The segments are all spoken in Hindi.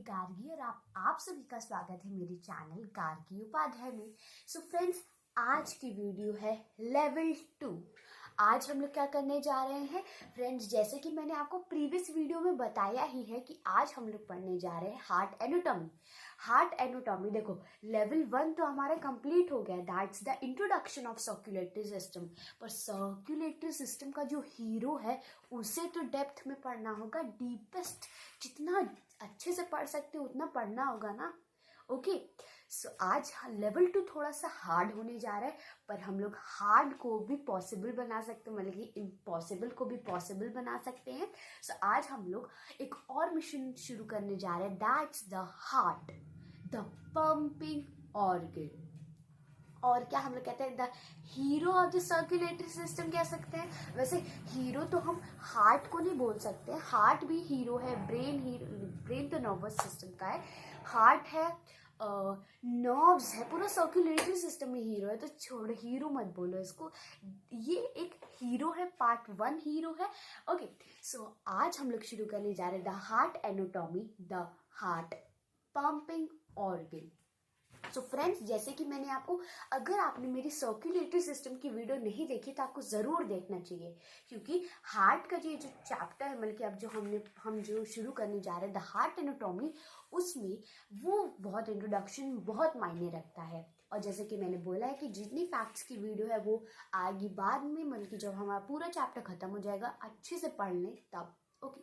गार्गी और आप सभी का स्वागत है मेरे चैनल गार्गी उपाध्याय में। सो फ्रेंड्स, आज की वीडियो है लेवल 2। आज हम लोग क्या करने जा रहे हैं फ्रेंड्स, जैसे कि मैंने आपको प्रीवियस वीडियो में बताया ही है कि आज हम लोग पढ़ने जा रहे हैं हार्ट एनाटॉमी। हार्ट एनाटॉमी देखो, लेवल 1 तो हमारा कंप्लीट हो गया, that's the introduction of circulatory system. पर सर्कुलेटरी सिस्टम का जो हीरो है उसे तो डेप्थ में पढ़ना होगा, डीपेस्ट जितना अच्छे से पढ़ सकते हो उतना पढ़ना होगा ना। ओके, सो आज लेवल 2 थोड़ा सा हार्ड होने जा रहा है, पर हम लोग हार्ड को भी पॉसिबल बना सकते हैं, मतलब कि इम्पॉसिबल को भी पॉसिबल बना सकते हैं। सो आज हम लोग एक और मिशन शुरू करने जा रहे हैं, that's the heart, the pumping organ. और क्या हम लोग कहते हैं, the hero of the circulatory system कह सकते हैं। वैसे हीरो तो हम हार्ट को नहीं बोल सकते, हार्ट भी हीरो है, ब्रेन तो नर्वस सिस्टम का है, हार्ट है, नर्व्स है, पूरा सर्कुलेटरी सिस्टम में हीरो है। तो छोड़, हीरो मत बोलो इसको, ये एक हीरो है, पार्ट 1 हीरो है। ओके, सो आज हम लोग शुरू करने जा रहे हैं the heart anatomy, the heart pumping organ. So friends, जैसे कि मैंने आपको, अगर आपने मेरी सर्कुलेटरी सिस्टम की वीडियो नहीं देखी तो आपको ज़रूर देखना चाहिए, क्योंकि हार्ट का जो चैप्टर है, मतलब कि अब जो हम जो शुरू करने जा रहे हैं द हार्ट एनाटॉमी, उसमें वो बहुत इंट्रोडक्शन बहुत मायने रखता है। और जैसे कि मैंने बोला है कि जितनी फैक्ट्स की वीडियो है वो आगे बाद में, मतलब कि जब हमारा पूरा चैप्टर खत्म हो जाएगा अच्छे से पढ़ लें तब। Okay,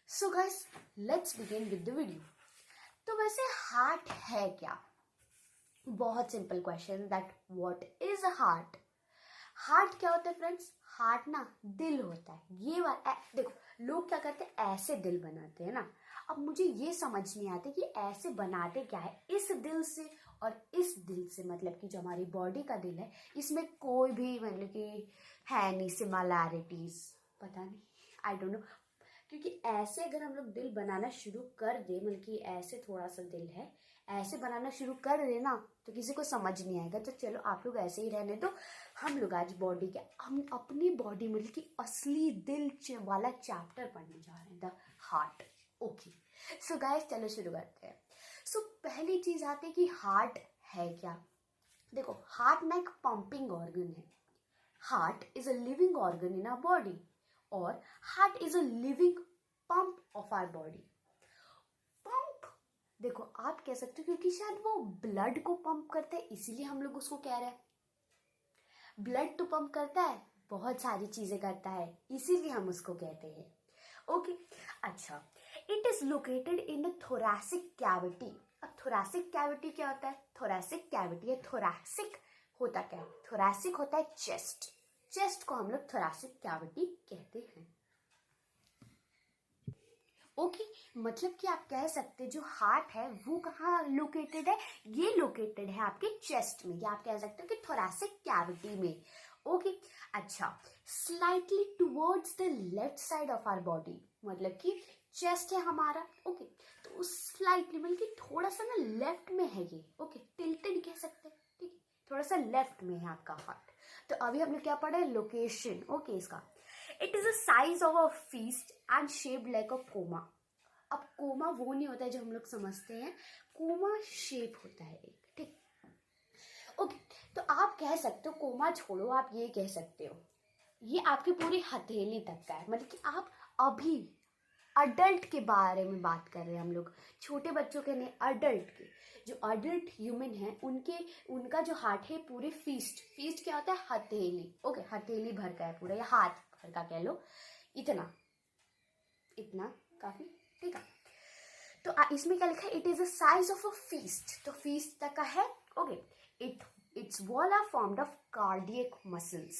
so guys, let's begin with the video. तो वैसे हार्ट है क्या? बहुत simple question, that what is a heart. Heart क्या होता है फ्रेंड्स? हार्ट ना दिल होता है। ये देखो, लोग क्या करते हैं, ऐसे दिल बनाते हैं ना। अब मुझे ये समझ नहीं आती कि ऐसे बनाते क्या है, इस दिल से और इस दिल से, मतलब कि जो हमारी बॉडी का दिल है इसमें कोई भी मतलब कि है नहीं सिमिलैरिटीज, पता नहीं, आई डोंट नो। क्योंकि ऐसे अगर हम लोग दिल बनाना शुरू कर दे, मतलब कि ऐसे थोड़ा सा दिल है, ऐसे बनाना शुरू कर दे ना, तो किसी को समझ नहीं आएगा। तो चलो आप लोग ऐसे ही रहने दो, हम लोग आज बॉडी के, हम अपनी बॉडी मतलब कि असली दिल वाला चैप्टर पढ़ने जा रहे हैं, the heart. Okay, so guys चलो शुरू करते हैं। सो पहली चीज आती है कि हार्ट है क्या। देखो, हार्ट ना एक पंपिंग ऑर्गन है। Heart is a living organ in our body, और heart is a living pump of our body. Pump, देखो आप कह सकते हो क्योंकि शायद वो ब्लड को पंप करता है, इसीलिए हम लोग उसको कह रहे हैं। ब्लड तो पंप करता है, बहुत सारी चीजें करता है, इसीलिए हम उसको कहते हैं। ओके, अच्छा, it is located in a thoracic cavity. अब थोरैसिक कैविटी क्या होता है? थोरैसिक कैविटी है, थोरैसिक होता क्या है? थोरैसिक होता है चेस्ट, चेस्ट को हम लोग थोरैसिक कैविटी कहते हैं। ओके, मतलब कि आप कह सकते हैं जो हार्ट है वो कहाँ लोकेटेड है? ये लोकेटेड है आपके चेस्ट में, या आप कह सकते हो कि थोरैसिक कैविटी में। ओके, अच्छा, slightly towards the left side of our body, मतलब कि चेस्ट है हमारा। ओके, तो स्लाइटली मतलब कि थोड़ा सा ना लेफ्ट में है ये। ओके, टिल्टेड कह सकते हैं, ठीक है, थोड़ा सा लेफ्ट में है आपका हार्ट। तो अभी हमने क्या पढ़ा है? लोकेशन। ओके, इसका it is a size of a fist and shaped like a comma. अब कोमा वो नहीं होता है जो हम लोग समझते हैं, कोमा शेप होता है एक, ठीक। ओके, तो आप कह सकते हो, कोमा छोड़ो, आप ये कह सकते हो ये आपकी पूरी हथेली तक का है, मतलब कि आप अभी अडल्ट के बारे में बात कर रहे हैं हम लोग, छोटे बच्चों के नहीं, अडल्ट के। जो अडल्ट ह्यूमन है उनका जो हार्ट है पूरे फीस्ट, फीस्ट क्या होता है? हथेली। ओके, हथेली भर का है पूरा, या हाथ भर का कह लो, इतना इतना काफी, ठीक है। तो इसमें क्या लिखा है? It is a size of a fist, तो फीस्ट तक का है। Okay, it's wall are formed of cardiac muscles,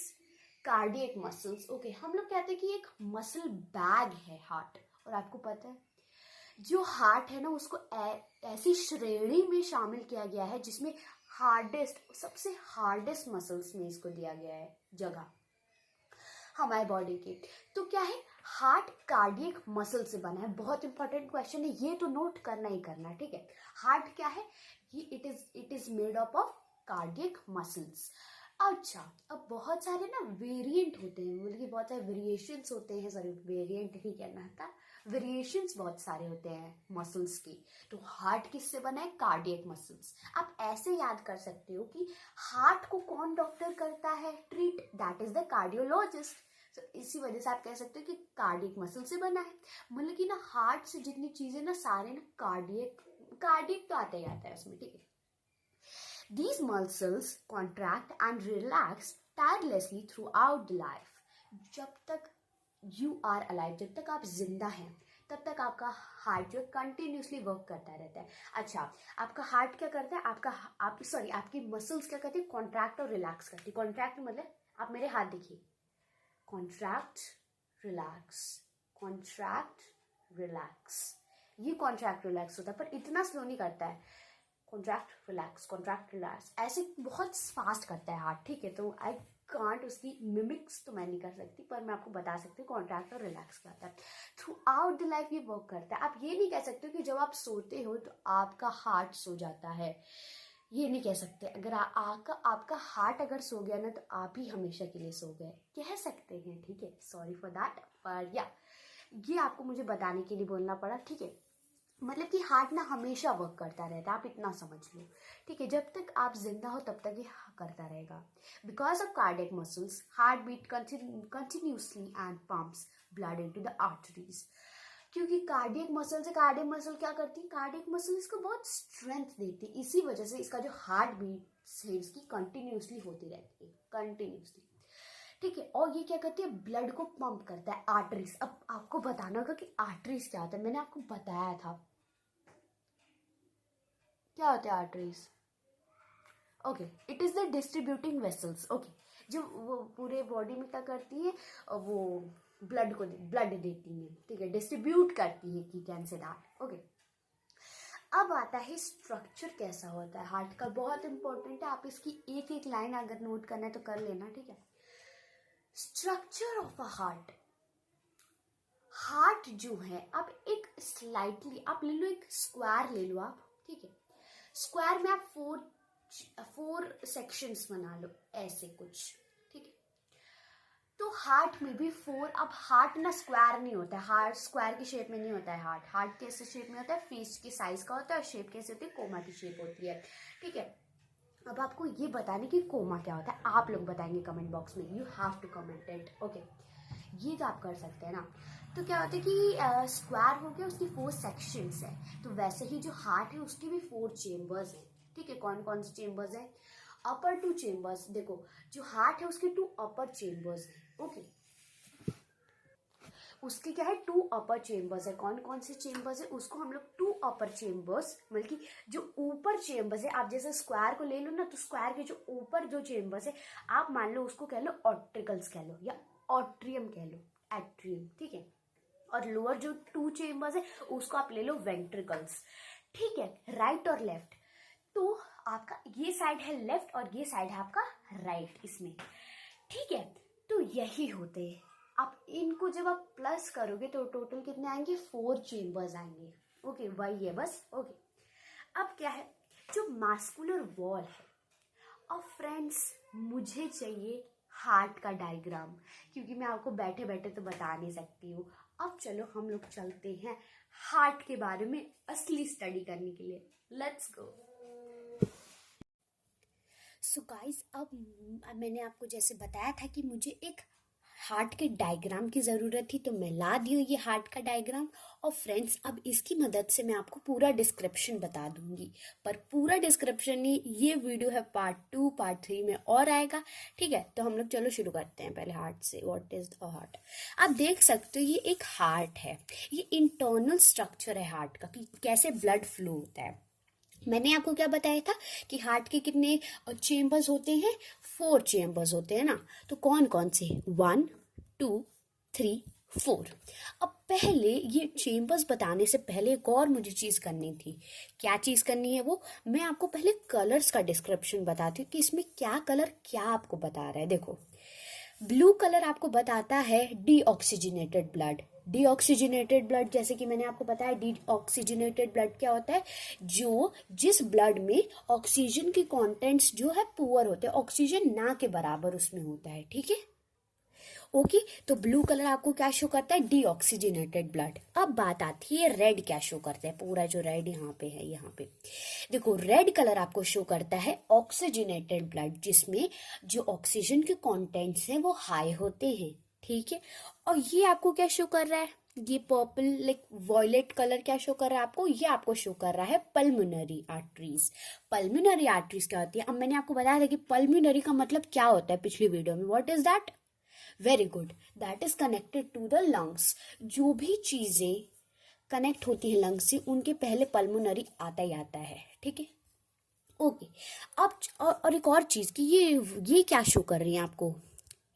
cardiac muscles. Okay, हम लोग कहते हैं कि एक मसल बैग है हार्ट। और आपको पता है जो हार्ट है ना, उसको ऐसी श्रेणी में शामिल किया गया है जिसमें हार्डेस्ट, सबसे हार्डेस्ट मसल्स में इसको दिया गया है जगह हमारे बॉडी की। तो क्या है? हार्ट कार्डियक मसल से बना है। बहुत इंपॉर्टेंट क्वेश्चन है ये, तो नोट करना ही करना, ठीक है। हार्ट क्या है? It is made up of cardiac muscles. अच्छा, अब बहुत सारे ना वेरिएंट होते हैं, मतलब कि बहुत सारे वेरिएशंस होते हैं, सॉरी वेरिएंट नहीं कहना था, वेरिएशंस बहुत सारे होते हैं मसल्स की। तो हार्ट किससे बना है? Cardiac muscles. आप ऐसे याद कर सकते हो कि हार्ट को कौन डॉक्टर करता है treat? That is the cardiologist. तो इसी वजह से आप कह सकते हो कि कार्डियक मसल से बना है। मतलब कि ना हार्ट से जितनी चीजें ना सारे ना कार्डियक, कार्डियक तो आता ही आता है उसमें, ठीक है। These muscles contract and relax tirelessly throughout the life. जब तक you are alive, जब तक आप जिंदा हैं, तब तक आपका हार्ट जो कंटिन्यूसली वर्क करता रहता है। अच्छा, आपका हार्ट क्या करता है? आपकी मसल्स क्या करती है? कॉन्ट्रैक्ट और रिलैक्स करती है। कॉन्ट्रैक्ट मतलब आप मेरे हाथ देखिए, कॉन्ट्रैक्ट रिलैक्स, कॉन्ट्रैक्ट रिलैक्स, ये कॉन्ट्रैक्ट रिलैक्स होता है, पर इतना स्लो नहीं करता है। कॉन्ट्रैक्ट रिलैक्स ऐसे बहुत फास्ट करता है हार्ट, ठीक है। तो आई कांट उसकी मिमिक्स तो मैं नहीं कर सकती, पर मैं आपको बता सकती हूँ कॉन्ट्रैक्ट और रिलैक्स करता है। थ्रू आउट द लाइफ ये वर्क करता है। आप ये नहीं कह सकते कि जब आप सोते हो तो आपका हार्ट सो जाता है, ये नहीं कह सकते। अगर आपका हार्ट अगर सो गया ना, तो आप ही हमेशा के लिए सो गए, कह सकते हैं, ठीक है। सॉरी फॉर दैट, पर या ये आपको मुझे बताने के लिए बोलना पड़ा, ठीक है। मतलब कि हार्ट ना हमेशा वर्क करता रहता है, आप इतना समझ लो, ठीक है। जब तक आप जिंदा हो तब तक ये करता रहेगा। Because of cardiac muscles heart beat continuously and pumps blood into the arteries. क्योंकि कार्डियक मसल क्या करती है? कार्डियक मसल इसको बहुत स्ट्रेंथ देती है, इसी वजह से इसका जो हार्ट बीट है इसकी कंटिन्यूसली होती रहती है, कंटिन्यूसली, ठीक है। और ये क्या करती है? ब्लड को पंप करता है, आर्टरीज। अब आपको बताना होगा कि आर्टरीज क्या होता है। मैंने आपको बताया था क्या होता है arteries. Okay, it is the distributing vessels. Okay, जो वो पूरे बॉडी में क्या करती है? वो ब्लड देती है, ठीक है, डिस्ट्रीब्यूट करती है, की कैन से दैट। ओके, अब आता है स्ट्रक्चर कैसा होता है हार्ट का, बहुत इंपॉर्टेंट है। आप इसकी एक एक लाइन अगर नोट करना है तो कर लेना, ठीक है। Structure of a heart, heart जो है, आप एक स्लाइटली आप ले लो, एक स्क्वायर ले लो आप, ठीक है। स्क्वायर में आप फोर सेक्शंस बना लो, ऐसे कुछ, ठीक है। तो हार्ट में भी फोर। अब हार्ट ना स्क्वायर नहीं होता है, हार्ट स्क्वायर की शेप में नहीं होता है। हार्ट कैसे शेप में होता है? फेस के साइज का होता है। और शेप कैसे होती है? कोमा की शेप होती है, ठीक है। अब आपको ये बताने कि कोमा क्या होता है, आप लोग बताएंगे कमेंट बॉक्स में, you have to comment it, okay. ये तो आप कर सकते हैं ना। तो क्या होता है कि स्क्वायर हो गया, उसकी 4 सेक्शंस है। तो वैसे ही जो हार्ट है उसकी भी 4 चेम्बर्स है, ठीक है। कौन कौन से चेम्बर्स है? अपर 2 चेम्बर्स, देखो जो हार्ट है उसके 2 अपर चेम्बर्स है, ओके। उसके क्या है? 2 अपर चेम्बर्स है। कौन कौन से चेम्बर्स है? उसको हम लोग 2 अपर चेम्बर्स, मतलब कि जो ऊपर चेम्बर्स है, आप जैसे स्क्वायर को ले लो ना, तो स्क्वायर के जो ऊपर जो चेम्बर्स है, आप मान लो उसको कह लो ऑर्टिकल्स कह लो, या ऑट्रियम कह लो, एट्रियम, ठीक है। और लोअर जो 2 चेम्बर्स है उसको आप ले लो वेंट्रिकल्स, ठीक है। राइट और लेफ्ट, तो आपका ये साइड है लेफ्ट और ये साइड है आपका राइट इसमें, ठीक है। तो यही होते हैं। आप इनको जब आप प्लस करोगे तो टोटल कितने आएंगे? 4 चेम्बर्स आएंगे, ओके। वही है बस, ओके। अब क्या है? जो मास्कुलर वॉल है। अब फ्रेंड्स, मुझे चाहिए हार्ट का डायग्राम, क्योंकि मैं आपको बैठे बैठे तो बता नहीं सकती हूँ। अब चलो हम लोग चलते हैं हार्ट के बारे में असली स्टडी करने के लिए, लेट्स गो। सो गाइस, अब मैंने आपको जैसे बताया था कि मुझे एक हार्ट के डायग्राम की ज़रूरत थी, तो मैं ला दी हूँ ये हार्ट का डायग्राम। और फ्रेंड्स, अब इसकी मदद से मैं आपको पूरा डिस्क्रिप्शन बता दूंगी, पर पूरा डिस्क्रिप्शन नहीं, ये वीडियो है पार्ट 2, पार्ट 3 में और आएगा, ठीक है। तो हम लोग चलो शुरू करते हैं पहले हार्ट से। What is the heart? आप देख सकते हो ये एक हार्ट है, ये इंटरनल स्ट्रक्चर है हार्ट का, कि कैसे ब्लड फ्लो होता है। मैंने आपको क्या बताया था कि हार्ट के कितने चेम्बर्स होते हैं? 4 चेम्बर्स होते हैं ना। तो कौन कौन से? 1 2 3 4। अब पहले ये चेम्बर्स बताने से पहले एक और मुझे चीज करनी थी। क्या चीज करनी है वो? मैं आपको पहले कलर्स का डिस्क्रिप्शन बताती हूँ कि इसमें क्या कलर क्या आपको बता रहा है। देखो, ब्लू कलर आपको बताता है डीऑक्सीजनेटेड ब्लड, डीऑक्सीजनेटेड ब्लड, जैसे कि मैंने आपको बताया डीऑक्सीजनेटेड ब्लड क्या होता है, जिस ब्लड में ऑक्सीजन की कंटेंट्स जो है पुअर होते हैं, ऑक्सीजन ना के बराबर उसमें होता है, ठीक है। ओके, तो ब्लू कलर आपको क्या शो करता है, डीऑक्सीजनेटेड ब्लड। अब बात आती है रेड क्या शो करता है, पूरा जो रेड यहाँ पे है, यहाँ पे देखो रेड कलर आपको शो करता है ऑक्सीजनेटेड ब्लड, जिसमें जो ऑक्सीजन के कंटेंट्स हैं वो हाई होते हैं, ठीक है। और ये आपको क्या शो कर रहा है, ये पर्पल लाइक वॉयलेट कलर क्या शो कर रहा है आपको, ये आपको शो कर रहा है पल्मोनरी आर्टरीज। पल्मोनरी आर्टरीज क्या होती है, अब मैंने आपको बताया था कि पल्मोनरी का मतलब क्या होता है पिछली वीडियो में, what is that, very good, that is connected to the lungs. जो भी चीजें कनेक्ट होती है लंग्स से उनके पहले पल्मोनरी आता ही आता है, ठीक है। ओके, अब और एक और चीज कि ये क्या शो कर रही है आपको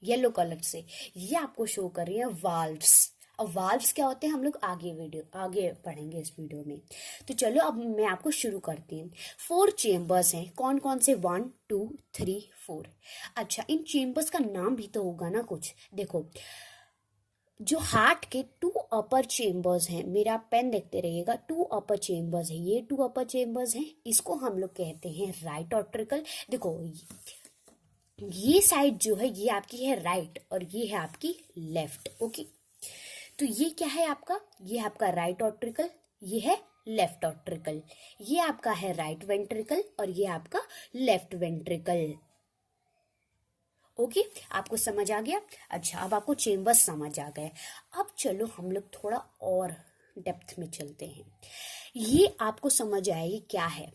येलो कलर से, ये आपको शो कर रही है वाल्व्स। अब वाल्व्स क्या होते हैं हम लोग आगे पढ़ेंगे इस वीडियो में। तो चलो अब मैं आपको शुरू करती हूँ। 4 चेम्बर्स हैं, कौन कौन से, 1 2 3 4। अच्छा, इन चेम्बर्स का नाम भी तो होगा ना कुछ। देखो, जो हार्ट के 2 अपर चेम्बर्स हैं, मेरा पेन देखते रहिएगा, 2 अपर चेम्बर्स है, ये 2 अपर चेम्बर्स हैं, इसको हम लोग कहते हैं राइट ऑट्रिकल। देखो ये साइड जो है ये आपकी है राइट और ये है आपकी लेफ्ट, ओके। तो ये क्या है आपका, ये आपका राइट ऑट्रिकल, ये है लेफ्ट ऑट्रिकल, ये आपका है राइट वेंट्रिकल और ये आपका लेफ्ट वेंट्रिकल, ओके। आपको समझ आ गया। अच्छा, अब आपको चेम्बर्स समझ आ गए। अब चलो हम लोग थोड़ा और डेप्थ में चलते हैं। ये आपको समझ आएगी क्या है।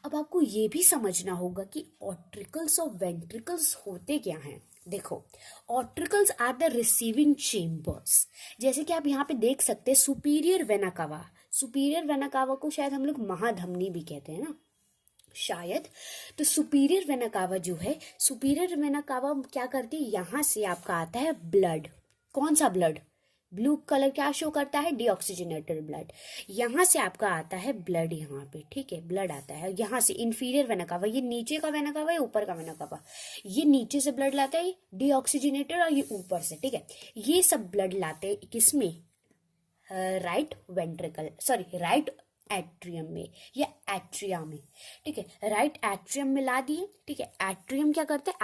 अब आपको ये भी समझना होगा कि ऑट्रिकल्स और वेंट्रिकल्स होते क्या हैं। देखो, ऑट्रिकल्स आर द रिसीविंग चेम्बर्स, जैसे कि आप यहाँ पे देख सकते हैं superior vena cava. Superior vena cava को शायद हम लोग महाधमनी भी कहते हैं ना, शायद। तो सुपीरियर वेना कावा जो है, सुपीरियर वेना कावा क्या करती है, यहाँ से आपका आता है ब्लड। कौन सा ब्लड, ब्लू कलर क्या शो करता है, डीऑक्सीजनेटेड ब्लड। यहाँ से आपका आता है ब्लड, यहाँ पे, ठीक है, ब्लड आता है यहाँ से। इंफीरियर वेना कावा, ये नीचे का वेना कावा है, ऊपर का वेना कावा, ये नीचे से ब्लड लाता है डीऑक्सीजनेटेड, और ये ऊपर से, ठीक है। ये सब ब्लड लाते हैं किसमें, right ventricle, sorry right atrium में या एट्रिया में, ठीक है, राइट एट्रियम में ला दिए, ठीक है। एट्रियम क्या करता है,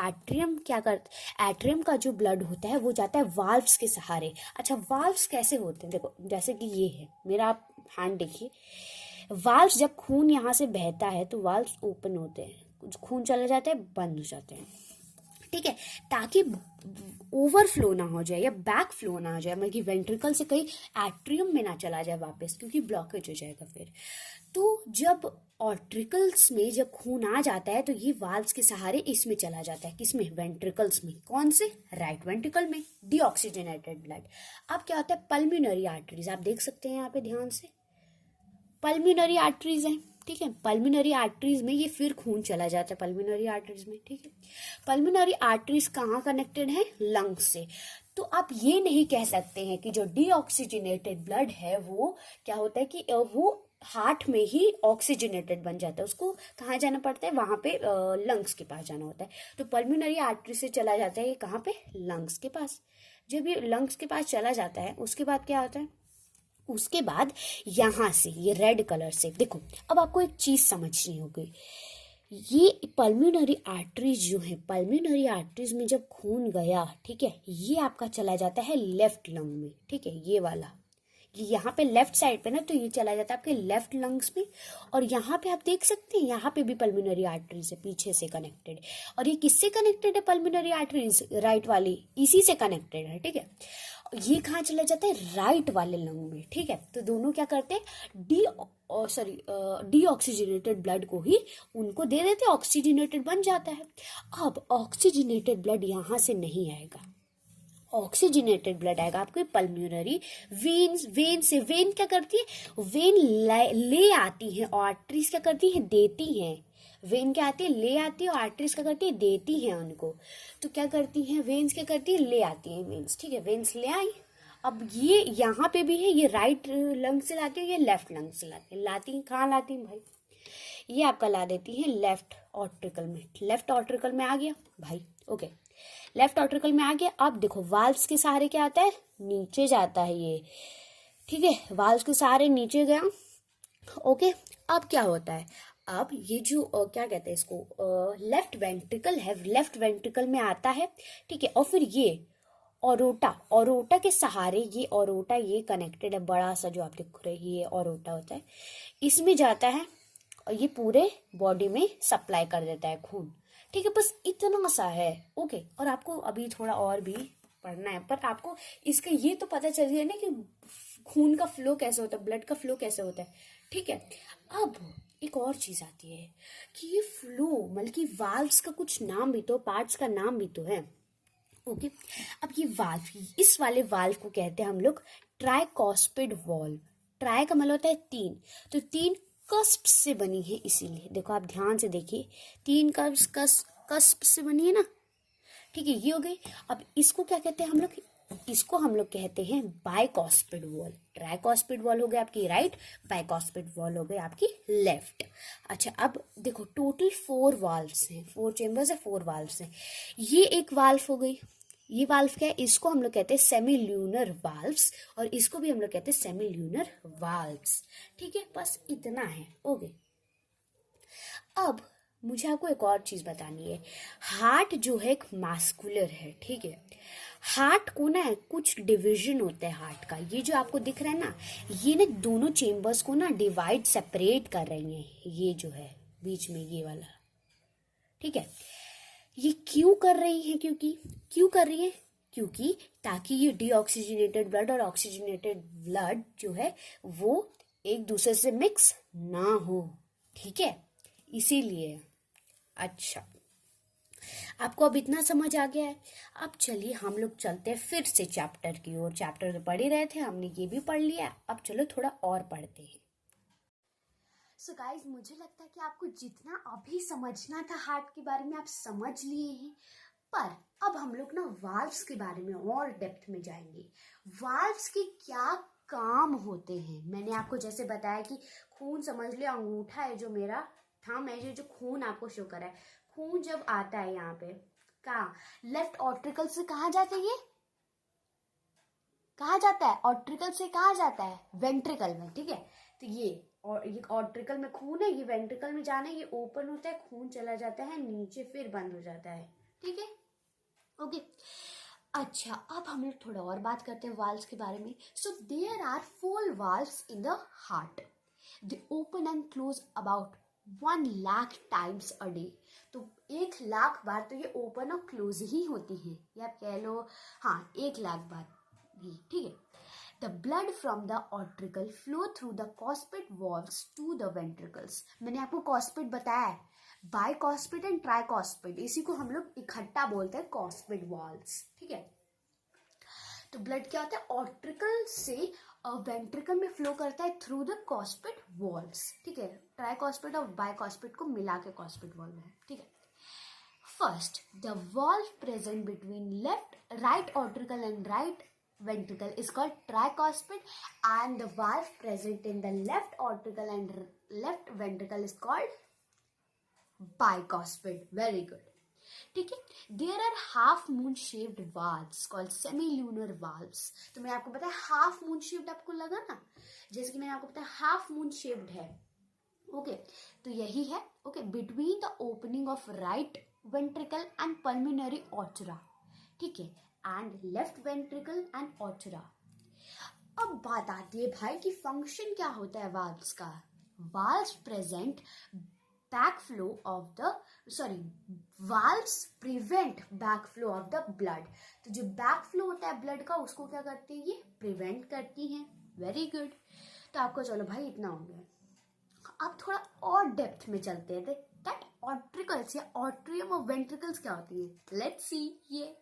एट्रियम का जो ब्लड होता है वो जाता है वाल्व्स के सहारे। अच्छा, वाल्व्स कैसे होते हैं, देखो जैसे कि ये है मेरा, आप हैंड देखिए, वाल्व्स जब खून यहाँ से बहता है तो वाल्व्स ओपन होते हैं, खून चला जाता है, बंद हो जाते हैं, ठीक है, ताकि ओवरफ्लो ना हो जाए या बैक फ्लो ना हो जाए, मतलब कि वेंट्रिकल से कहीं एट्रियम में ना चला जाए वापस, क्योंकि ब्लॉकेज हो जाएगा फिर। तो जब ऑट्रिकल्स में जब खून आ जाता है तो ये वाल्व्स के सहारे इसमें चला जाता है, किसमें, वेंट्रिकल्स में। कौन से, राइट वेंट्रिकल में, डीऑक्सीजनेटेड ब्लड। अब क्या होता है, पल्मोनरी आर्टरीज, आप देख सकते हैं यहाँ पे ध्यान से, पल्मोनरी आर्टरीज हैं, ठीक है। पल्मोनरी आर्टरीज में ये फिर खून चला जाता है पल्मोनरी आर्टरीज में, ठीक है। पल्मोनरी आर्टरीज कहाँ कनेक्टेड है, लंग्स से। तो आप ये नहीं कह सकते हैं कि जो डीऑक्सीजनेटेड ब्लड है वो क्या होता है कि वो हार्ट में ही ऑक्सीजनेटेड बन जाता है, उसको कहाँ जाना पड़ता है, वहां पे लंग्स के पास जाना होता है। तो पल्मोनरी आर्टरी से चला जाता है ये कहाँ पे, लंग्स के पास। जब ये लंग्स के पास चला जाता है उसके बाद क्या होता है, उसके बाद यहाँ से ये रेड कलर से, देखो अब आपको एक चीज समझनी होगी, ये पल्मोनरी आर्टरीज जो है, पल्मोनरी आर्टरीज में जब खून गया, ठीक है, ये आपका चला जाता है लेफ्ट लंग में, ठीक है, ये वाला, ये यहाँ पे लेफ्ट साइड पे ना, तो ये चला जाता है आपके लेफ्ट लंग्स में। और यहाँ पे आप देख सकते हैं यहाँ पे भी पल्मोनरी आर्टरीज है पीछे से कनेक्टेड, और ये किससे कनेक्टेड है, पल्मोनरी आर्टरीज राइट वाली इसी से कनेक्टेड है, ठीक है। ये कहाँ चला जाता है, राइट वाले लंग में, ठीक है। तो दोनों क्या करते हैं, डीऑक्सीजनेटेड ब्लड को ही उनको दे देते, ऑक्सीजनेटेड बन जाता है। अब ऑक्सीजनेटेड ब्लड यहाँ से नहीं आएगा, ऑक्सीजनेटेड ब्लड आएगा आपको पल्मोनरी वेन्स, वेन क्या करती है, वेन ले आती है, आर्टरीज क्या करती है, देती हैं। वेन क्या आती है, ले आती है, और आर्टरीज क्या करती है, देती है उनको। तो क्या करती हैं, वेन्स क्या करती है, ले आती है वेन्स, ठीक है, वेन्स ले आई। अब ये यहाँ पे भी है, ये राइट लंग से लाती है, ये लेफ्ट लंग से लाती है कहाँ लाती है भाई, ये आपका ला देती है लेफ्ट ऑट्रिकल में, लेफ्ट ऑट्रिकल में आ गया भाई, ओके, लेफ्ट ऑट्रिकल में आ गया। अब देखो वाल्व्स के सहारे क्या आता है, नीचे जाता है ये ठीक है, वाल्व्स के सारे नीचे गया। ओके, अब क्या होता है, अब ये जो क्या कहते हैं इसको, लेफ्ट वेंट्रिकल है, लेफ्ट वेंट्रिकल में आता है। ठीक है, और फिर ये ओरोटा के सहारे, ये ओरोटा ये कनेक्टेड है, बड़ा सा जो आप देख रहे हैं ये ओरोटा होता है, इसमें जाता है और ये पूरे बॉडी में सप्लाई कर देता है खून। ठीक है, बस इतना सा है। ओके, और आपको अभी थोड़ा और भी पढ़ना है, पर आपको इसका ये तो पता चल गया ना कि खून का फ्लो कैसे होता है, ब्लड का फ्लो कैसे होता है। ठीक है, अब एक और चीज आती है कि ये फ्लो मतलब कि वाल्व्स का कुछ नाम भी तो, पार्ट्स का नाम भी तो है। ओके, अब ये वाल्व, इस वाले वाल्व को कहते हैं हम लोग ट्राइकॉस्पिड वाल्व। ट्राई का मतलब होता है तीन, तो तीन कस्प से बनी है, इसीलिए देखो आप ध्यान से देखिए, तीन कस्प से बनी है ना। ठीक है, ये हो गई। अब इसको क्या कहते हैं हम लोग, इसको हम लोग कहते हैं बाइकॉस्पिड वॉल। ट्राइकॉस्पिड वॉल हो गया आपकी राइट, बाइकॉस्पिड वॉल हो गई आपकी लेफ्ट। अच्छा, अब देखो टोटल 4 वाल्व्स हैं, 4 चेम्बर्स है, 4 वाल्व्स हैं। ये एक वाल्व हो गई, ये वाल्व क्या है, इसको हम लोग कहते हैं सेमी ल्यूनर वाल्व्स, और इसको भी हम लोग कहते हैं सेमी ल्यूनर वाल्व्स। ठीक है, बस इतना है। ओके, अब मुझे आपको एक और चीज बतानी है। हार्ट जो है एक मास्कुलर है। ठीक है, हार्ट को ना कुछ डिवीजन होता है हार्ट का, ये जो आपको दिख रहा है ना, ये ना दोनों चेम्बर्स को ना डिवाइड सेपरेट कर रही हैं, ये जो है बीच में ये वाला। ठीक है, ये क्यों कर रही है, क्यों कर रही है, क्योंकि ताकि ये डीऑक्सीजनेटेड ब्लड और ऑक्सीजनेटेड ब्लड जो है वो एक दूसरे से मिक्स ना हो। ठीक है, इसीलिए। अच्छा, आपको अब इतना समझ आ गया है। अब चलिए हम लोग चलते हैं फिर से चैप्टर की ओर। चैप्टर तो पढ़ ही रहे थे, हमने ये भी पढ़ लिया, अब चलो थोड़ा और पढ़ते हैं। सो गाइज, मुझे लगता है कि आपको जितना अभी समझना था हार्ट के बारे में आप समझ लिए हैं, पर अब हम लोग ना वाल्व्स के बारे में और डेप्थ में जाएंगे। वाल्व्स के क्या काम होते हैं, मैंने आपको जैसे बताया कि खून समझ लिया, अंगूठा है जो मेरा थंब है, जो खून आपको शो कर रहा है, खून जब आता है यहाँ पे कहाँ, लेफ्ट ऑर्ट्रिकल से कहाँ जाता है, ये कहाँ जाता है, ऑर्ट्रिकल से कहाँ जाता है, वेंट्रिकल में। ठीक है, तो ये और ये ऑर्ट्रिकल में खून है, ये वेंट्रिकल में जाना है, ये ओपन होता है, खून चला जाता है नीचे, फिर बंद हो जाता है। ठीक है, ओके। अच्छा, अब हम लोग थोड़ा और बात करते हैं वाल्व्स के बारे में। So there are 4 valves in the heart, they open and close about 1 lakh times a day. तो 1 लाख बार तो ये ओपन और क्लोज ही होती है, या आप कह लो हाँ 1 लाख बार भी। ठीक है, the blood from the auricle flow through the cuspid valves to the ventricles. मैंने आपको कॉस्पिड बताया है, बाइकॉस्पिड एंड ट्राइकॉस्पिड, इसी को हम लोग इकट्ठा बोलते हैं कॉस्पिड वॉल्व्स। ठीक है, तो ब्लड क्या होता है, ऑर्ट्रिकल से वेंट्रिकल में फ्लो करता है थ्रू द कॉस्पिड वॉल्व्स। ठीक है, ट्राइकॉस्पिड और बाइकॉस्पिड को मिला के कॉस्पिड वॉल्व है। ठीक है, first the valve present between left right auricle and right ventricle is called tricuspid, and the valve present in the left auricle and left ventricle is called bicuspid. Very good. ठीक है, there are half moon shaped valves called semilunar valves. तो मैंने आपको बताया हाफ मून शेप्ड, आपको लगा ना, जैसे कि मैंने आपको बताया हाफ मून शेप्ड है। ओके, तो यही है। Okay, between the opening of right ventricle and pulmonary ऑर्चरा। ठीक है, एंड लेफ्ट वेंट्रिकल एंड ऑर्चरा। अब बात आती है भाई कि फंक्शन क्या होता है वाल्व्स का। Valves present backflow of the valves prevent backflow of the blood. तो जो backflow होता है ब्लड का, उसको क्या करती है, ये प्रिवेंट करती हैं। वेरी गुड, तो आपको चलो भाई इतना हो गया। अब थोड़ा और डेप्थ में चलते हैं, दैट ऑर्ट्रिकल्स या ऑर्ट्रियम और वेंट्रिकल्स क्या होती है, लेट्स सी ये।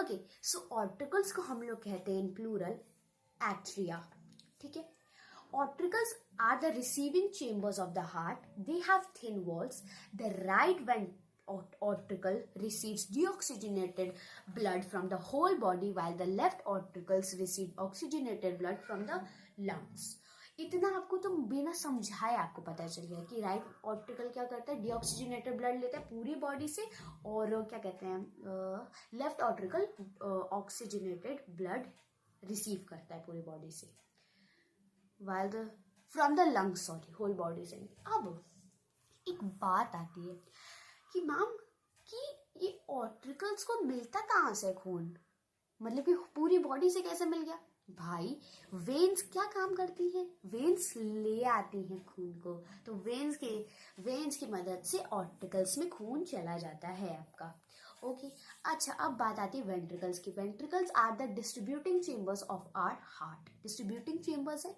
ओके, सो ऑर्ट्रिकल्स को हम लोग कहते हैं इन प्लूरल एट्रिया। ठीक है, ऑर्ट्रिकल्स are the receiving chambers of the heart. They have thin walls. The right ventricle receives deoxygenated blood from the whole body, while the left ventricles receive oxygenated blood from the lungs. इतना आपको तो बिना समझाए आपको पता चल गया कि राइट ऑर्टिकल क्या करता है, डीऑक्सीजनेटेड ब्लड लेता है पूरी बॉडी से, और क्या कहते हैं लेफ्ट ऑर्टिकल ऑक्सीजनेटेड ब्लड रिसीव करता है पूरी बॉडी से। while the from the lungs, sorry, whole body से. अब एक बात आती है कि मैम कि ये ऑर्टिकल्स को मिलता कहाँ से खून, मतलब कि पूरी बॉडी से कैसे मिल गया भाई. वेन्स क्या काम करती हैं, वेन्स ले आती हैं खून को, तो वेन्स की मदद से ऑर्टिकल्स में खून चला जाता है आपका. ओके अच्छा, अब बात आती है वेंट्रिकल्स की. Ventricles are the distributing chambers of our heart. Distributing chambers है,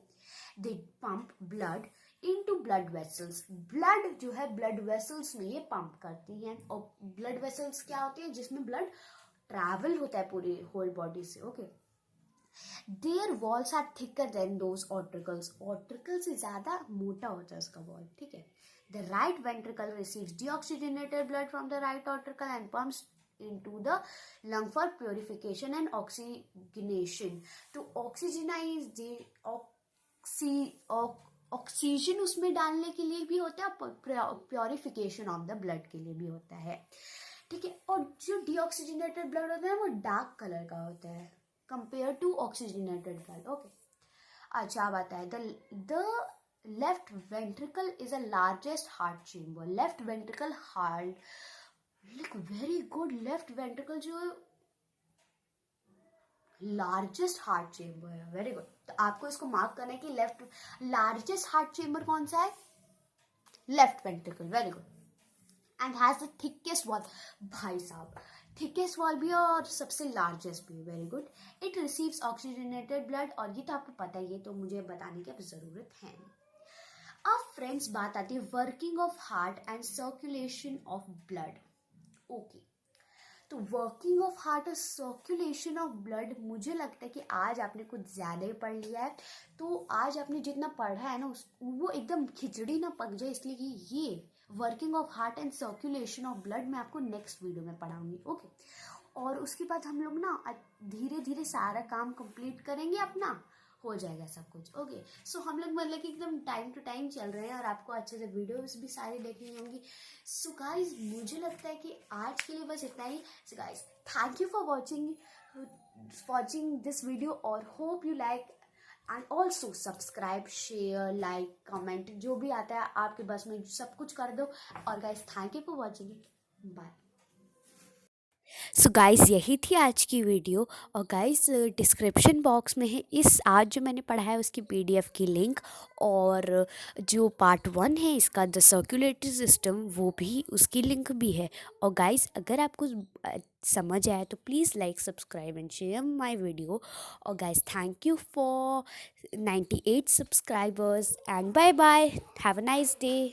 they pump blood into blood vessels. Blood जो है ब्लड वेसल्स में ये पंप करती हैं, और ब्लड वेसल्स क्या होती है, जिसमें ब्लड ट्रैवल होता है पूरी होल बॉडी से. Okay, their walls are thicker than those auricles. Auricle से ज्यादा मोटा होता है उसका वॉल. ठीक है, the right ventricle receives deoxygenated blood from the right auricle and pumps into the lung for purification and oxygenation. तो ऑक्सीजनाइज ऑक्सीजन उसमें डालने के लिए भी होता है, प्योरिफिकेशन ऑफ द ब्लड के लिए भी होता है. ठीक है, और जो डीऑक्सीजनेटेड ब्लड होता है वो डार्क कलर का होता है compare to oxygenated blood. Okay अच्छा, अब आता है the left ventricle is the largest heart chamber. Left ventricle heart, like very good, left ventricle जो है लार्जेस्ट हार्ट चेम्बर है. वेरी गुड, तो आपको इसको मार्क करना है कि लेफ्ट लार्जेस्ट हार्ट चेम्बर कौन सा है, left ventricle. Very good, and has the thickest wall. भाई साहब, थिकेस्ट वॉल भी है और सबसे लार्जेस्ट भी. Very good, it receives oxygenated blood. और ये तो आपको पता ही है, तो मुझे बताने की अब जरूरत है नहीं. अब फ्रेंड्स बात आती है working of heart and circulation of blood. Okay, तो वर्किंग ऑफ हार्ट और सर्कुलेशन ऑफ ब्लड, मुझे लगता है कि आज आपने कुछ ज़्यादा ही पढ़ लिया है. तो आज आपने जितना पढ़ा है ना वो एकदम खिचड़ी ना पक जाए, इसलिए कि ये working of heart and circulation of blood मैं आपको नेक्स्ट वीडियो में पढ़ाऊंगी. ओके, और उसके बाद हम लोग ना धीरे धीरे सारा काम कंप्लीट करेंगे, अपना हो जाएगा सब कुछ. ओके, सो हम लोग मतलब कि एकदम टाइम टू टाइम चल रहे हैं और आपको अच्छे से वीडियोस भी सारी देखनी होंगी. सो गाइज, मुझे लगता है कि आज के लिए बस इतना ही. So guys, thank you for watching this video और hope you like, and also subscribe, share, like, comment, जो भी आता है आपके बस में सब कुछ कर दो. और guys, thank you for watching it. Bye. So guys, यही थी आज की वीडियो. और गाइस, डिस्क्रिप्शन बॉक्स में है इस आज जो मैंने पढ़ा है उसकी पीडीएफ की लिंक, और जो पार्ट 1 है इसका द सर्कुलेटरी सिस्टम, वो भी उसकी लिंक भी है. और गाइस, अगर आपको समझ आया तो please like, subscribe and share my video. और guys, thank you for 98 subscribers and bye bye, have a nice day.